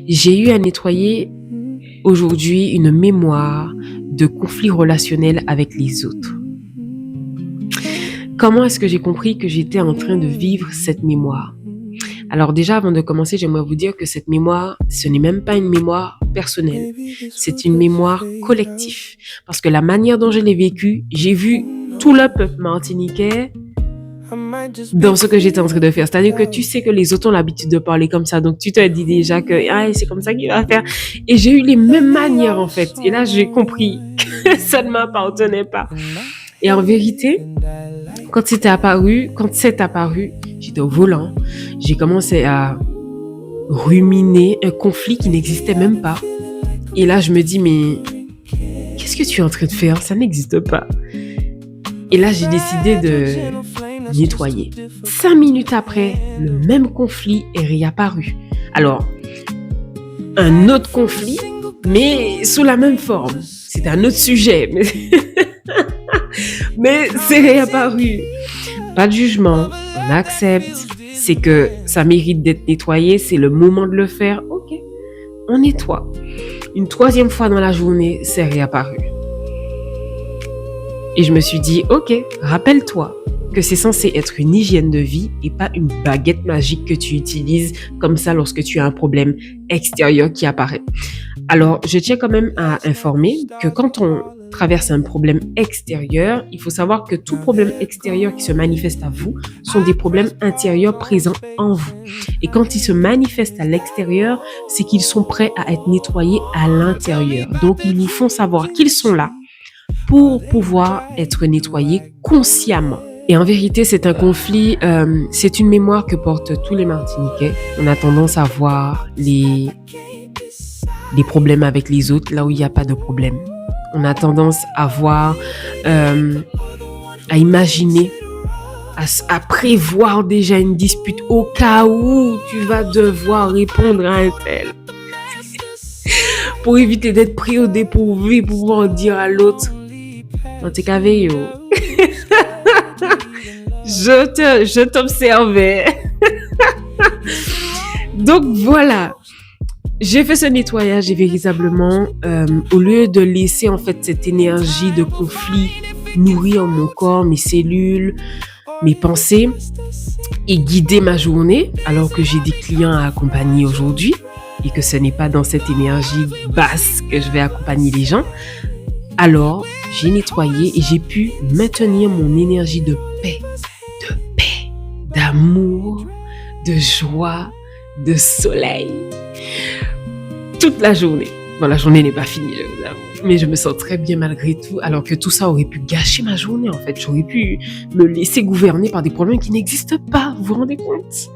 J'ai eu à nettoyer aujourd'hui une mémoire de conflits relationnels avec les autres. Comment est-ce que j'ai compris que j'étais en train de vivre cette mémoire? Alors déjà, avant de commencer, j'aimerais vous dire que cette mémoire, ce n'est même pas une mémoire personnelle, c'est une mémoire collective. Parce que la manière dont je l'ai vécue, j'ai vu tout le peuple martiniquais dans ce que j'étais en train de faire. C'est-à-dire que tu sais que les autres ont l'habitude de parler comme ça, donc tu te dis déjà que c'est comme ça qu'il va faire. Et j'ai eu les mêmes manières en fait. Et là, j'ai compris que ça ne m'appartenait pas. Et en vérité, quand c'est apparu, j'étais au volant. J'ai commencé à ruminer un conflit qui n'existait même pas. Et là, je me dis, mais qu'est-ce que tu es en train de faire? Ça n'existe pas. Et là, j'ai décidé de nettoyer. 5 minutes après, le même conflit est réapparu. Alors, un autre conflit, mais sous la même forme. C'est un autre sujet, mais c'est réapparu. Pas de jugement, on accepte. C'est que ça mérite d'être nettoyé, c'est le moment de le faire. Ok, on nettoie. Une 3e fois dans la journée, c'est réapparu. Et je me suis dit, ok, rappelle-toi que c'est censé être une hygiène de vie et pas une baguette magique que tu utilises comme ça lorsque tu as un problème extérieur qui apparaît. Alors, je tiens quand même à informer que quand on traverse un problème extérieur, il faut savoir que tout problème extérieur qui se manifeste à vous sont des problèmes intérieurs présents en vous. Et quand ils se manifestent à l'extérieur, c'est qu'ils sont prêts à être nettoyés à l'intérieur. Donc, ils vous font savoir qu'ils sont là pour pouvoir être nettoyés consciemment. Et en vérité, c'est un conflit, c'est une mémoire que portent tous les Martiniquais. On a tendance à voir les problèmes avec les autres là où il n'y a pas de problème. On a tendance à voir, à imaginer, à prévoir déjà une dispute au cas où tu vas devoir répondre à un tel. Pour éviter d'être pris au dépourvu, pour pouvoir dire à l'autre, non, t'es qu'avec yo. Je t'observais. Donc voilà. J'ai fait ce nettoyage et véritablement, au lieu de laisser en fait cette énergie de conflit nourrir mon corps, mes cellules, mes pensées et guider ma journée, alors que j'ai des clients à accompagner aujourd'hui et que ce n'est pas dans cette énergie basse que je vais accompagner les gens, alors j'ai nettoyé et j'ai pu maintenir mon énergie de paix, d'amour, de joie, de soleil toute la journée. Bon, la journée n'est pas finie, je vous avoue, mais je me sens très bien malgré tout, alors que tout ça aurait pu gâcher ma journée en fait. J'aurais pu me laisser gouverner par des problèmes qui n'existent pas, vous vous rendez compte?